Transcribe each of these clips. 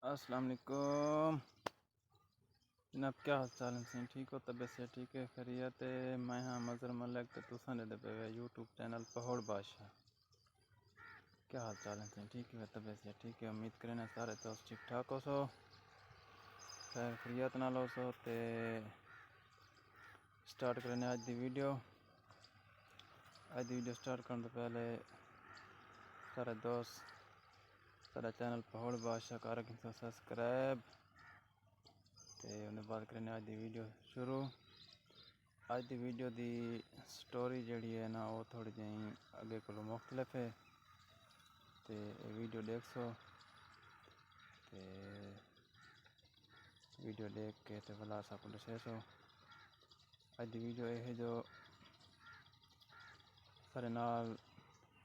अस्सलाम वालेकुम जनाब, क्या हाल चाल है? ठीक हो? तबीयत से ठीक है? खैरियत है? मैं हाँ मज़र मलक तो तुसा दे पे यूट्यूब चैनल पहाड़ बादशाह। क्या हाल चाल है? ठीक है? तबीयत से ठीक है? उम्मीद करें सारे दोस्त ठीक ठाक हो सो, खैर खैरियत नाल हो सो। ते स्टार्ट करने आज दी वीडियो। स्टार्ट करने तो पहले सारे दोस्त सारा चैनल पहाड़ बादशाह कर सब्सक्राइब ते उन्हें बात करने आज दी वीडियो शुरू। आज दी वीडियो दी स्टोरी जड़ी है ना वो थोड़ी जी अगे को मुख्तलिफ है ते वीडियो देख सो ते वीडियो देख के ते भला सा को दसे सो। आज दी वीडियो ये है जो सारे नाल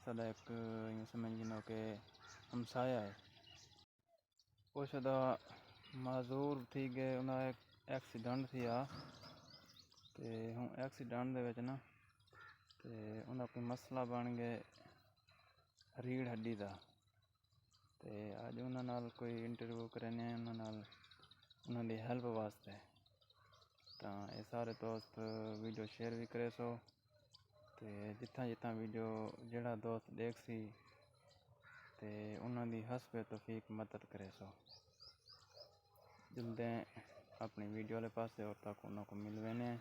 सारा एक यूँ समझ गिनो के हमसाया है वो शदा माजूर थी गए उन्हें एक एक्सीडेंट थी आ ते हूँ एक्सीडेंट दे विच ना ते उन्हें कोई मसला बन गए रीढ़ हड्डी दा ते अज उन्हां नाल कोई इंटरव्यू करने उन्होंने हेल्प वास्ते तो ये सारे दोस्त वीडियो शेयर भी करे सो ते जिथा वीडियो जेड़ा दोस्त देख सी ते उन्होंने हसबे तौफीक मदद करे सो। जल्दे अपनी वीडियो वाले पास और तक उनको मिलवे ने।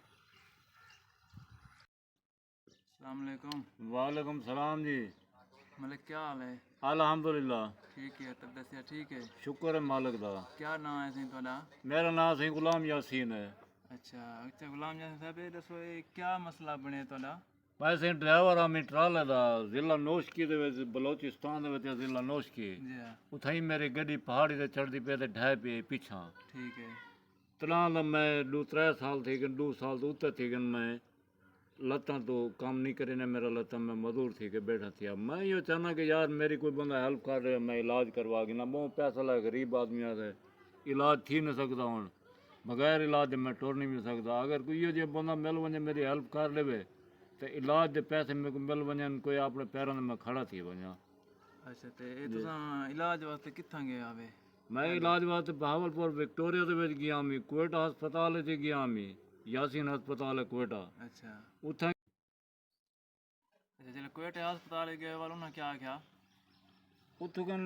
अस्सलाम वालेकुम। वालेकुम सलाम जी। मलिक क्या हाल है? अल्हम्दुलिल्लाह ठीक है, तबीयत से ठीक है? शुक्र है मालिक दा। क्या नाम है सी तुहाडा? मेरा नाम सी गुलाम यासीन है। अच्छा गुलाम यासीन साहब ये दसो ये क्या मसला बने तुहाडा? मैं सी ड्राइवर आ ट्राले दा जिला नौशकी दे विच बलोचिस्तान दे विच जिला नौशकी जी हाँ, उथाई मेरी गड्डी पहाड़ी ते चढ़दी पे ते ढह पे पिछा ठीक है। तलां दा मैं 2-3 साल थी गन 2 साल तो उत्ते थी गन मैं लत्तां तो काम नहीं करे ने मेरा लत्तां में मजदूर थी के बैठा थी। अब मैं यो चाहना कि यार मेरी कोई बंदा हेल्प कर रहे मैं इलाज करवा के ना बहुत पैसा लगे गरीब आदमी से इलाज थी नहीं सकता हूँ बगैर इलाज मैं टुर नहीं भी सकता। अगर कोई यो जो बंदा मिल वजे मेरी हेल्प कर ले तो इलाज के पैसे मेरे को मिल वजन कोई अपने पैरों में मैं खड़ा थी वजा। अच्छा ते तुसा इलाज वास्ते कित्थां गए आवे? मैं इलाज वास्ते बहावलपुर विक्टोरिया दे विच गया मी कोयटा हस्पताल च गया मी यासीन हस्पताल है कोयटा अच्छा उत्थे अच्छा चलो कोयटे अस्पताल गए वालों ने क्या क्या? उत्थों कन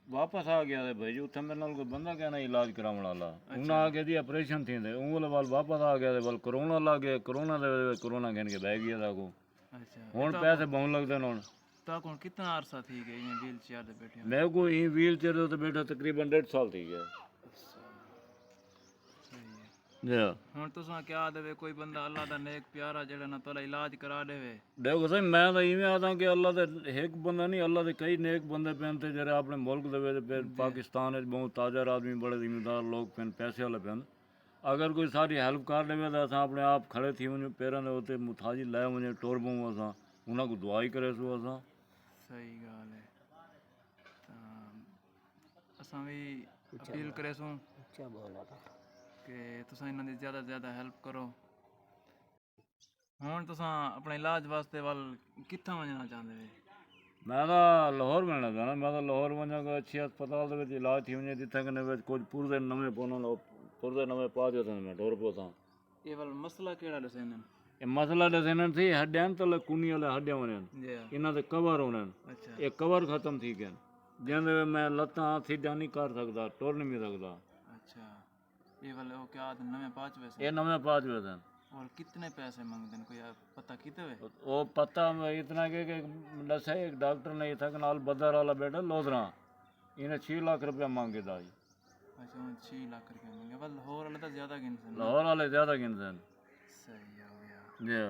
वापस आ गया थे भाई उत्थे मेरे नाल कोई बंदा कहना इलाज कराने वाला उन्हें आगे दी ऑपरेशन थी थे उंगल वाल वापस आ गया थे बल कोरोना लग गया कोरोना दे कोरोना कहन के बह गया था को अच्छा हुन पैसे बहुत लगते हैं हुन तो कौन कितना अरसा थी गए ये व्हील चेयर पे बैठे? मैं को ई व्हील चेयर ते बैठा तकरीबन 1.5 साल थी गया। जी हुन तुसा क्या देवे कोई बंदा अल्लाह दा नेक प्यारा जेड़ा ना तोला इलाज करा देवे? देखो सही मैं तो इवें आता कि अल्लाह दे एक बंदा नहीं अल्लाह दे कई नेक बंदे पेन थे जेरे अपने मुल्क दे पाकिस्तान में बहुत ताजा आदमी बड़े जिम्मेदार लोग पेन पैसे वाले पेन अगर कोई सारी हेल्प कर देवे तो अस अपने आप खड़े थी वञूं पैरों के उत्ते मुथाजी लै वञे टुर पऊं असां उन्हां को दुआ ही करे सो असां। सही गाल है असां भी अपील करे सो कि तुसा इन्हां दी ज़्यादा से ज़्यादा हेल्प करो। हुन तुसा अपने इलाज वास्ते वाल कित्थां वजना चाहते हो? मैं तो लाहौर मिलना चाहना मैं तो लाहौर वजा कोई अच्छी हस्पताल दे विच इलाज थी वञे जिथे कने कुछ पुरजे नवे पुरजे नवे पा दियो मैं टुर पौसा। ये वाल मसला केड़ा दसे ने? ये मसला दसन थी हड्डियां तले कुनी वाले हड्डियां वने जी इन्हां दे कवर होने अच्छा ये कवर खत्म थी गए जिंदे मैं लत्तां सीधा नहीं कर सकता टुर नहीं भी सकता। अच्छा ये वाले वो क्या नवे पाँच पैसे ये नवे पाँच वेदन और कितने पैसे मांगते हैं कोई पता किते हुए? वो पता इतना कि दसा एक डॉक्टर ने इतना नाल बदर वाला बेटा लोधरा इन्हें 6 लाख रुपया मांगे था। अच्छा 6 लाख रुपया मांगे बल लाहौर वाले तो ज़्यादा गिनते लाहौर वाले ज़्यादा गिनते हैं। सही हो गया जी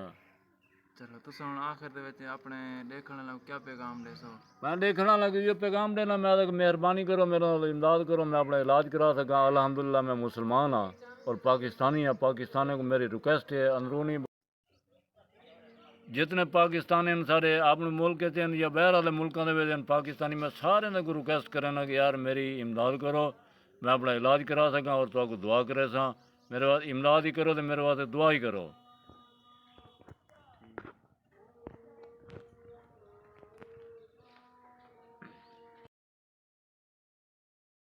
चलो तुस हुन आखिर दे विच अपने देखने वालों क्या पैगाम दे सो? मैं देखना लगी ये पैगाम देना मैं तो मेहरबानी करो मेरा इमदाद करो मैं अपना इलाज करा सका। अल्हम्दुलिल्लाह मैं मुसलमान हाँ और पाकिस्तानी हाँ पाकिस्तानी को मेरी रिक्वेस्ट है अंदरूनी जितने पाकिस्तानी सारे अपने मुल्क के या बाहर वाले मुल्कों के पाकिस्तानी मैं सारे को रिक्वेस्ट करना कि यार मेरी इमदाद करो मैं अपना इलाज करा सका और तो दुआ करे सा मेरे वास्ते इमदाद ही करो तो मेरे वास्ते दुआ ही करो।